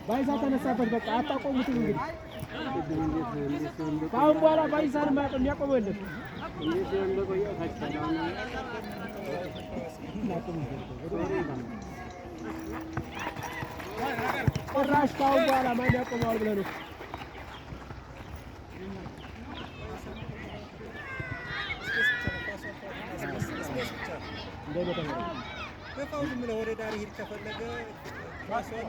ባይሳ ተነሳበት በቃ አጣቆሙት እንግዲህ ካሁን በኋላ ባይሳን ማቀም ያቆመለት እንዴት እንደቆየው ታቻለውና ራሽ ካሁን በኋላ ማን ያቆመዋል ብለህ ነው ከፋው ዝም ብለህ ወደ ዳር ሂድ ከፈለገ ኳሷን